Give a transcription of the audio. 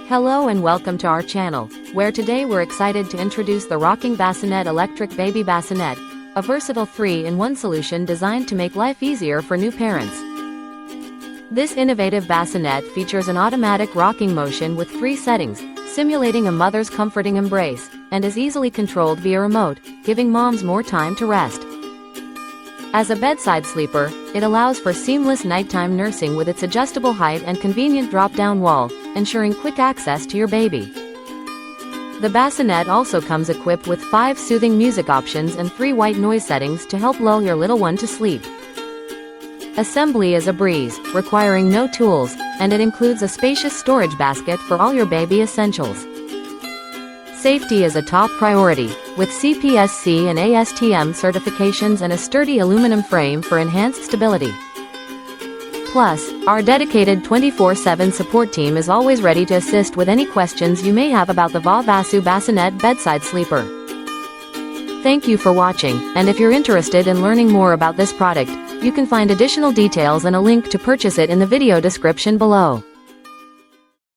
Hello and welcome to our channel, where today we're excited to introduce the rocking Bassinet electric baby bassinet, a versatile 3-in-1 solution designed to make life easier for new parents. This innovative bassinet features an automatic rocking motion with 3 settings, simulating a mother's comforting embrace, and is easily controlled via remote, giving moms more time to rest. As a bedside sleeper, it allows for seamless nighttime nursing with its adjustable height and convenient drop-down wall, ensuring quick access to your baby. The bassinet also comes equipped with 5 soothing music options and 3 white noise settings to help lull your little one to sleep. Assembly is a breeze, requiring no tools, and it includes a spacious storage basket for all your baby essentials. Safety is a top priority, with CPSC and ASTM certifications and a sturdy aluminum frame for enhanced stability. Plus, our dedicated 24/7 support team is always ready to assist with any questions you may have about the VaVaSoo Bassinet bedside sleeper. Thank you for watching, and if you're interested in learning more about this product, you can find additional details and a link to purchase it in the video description below.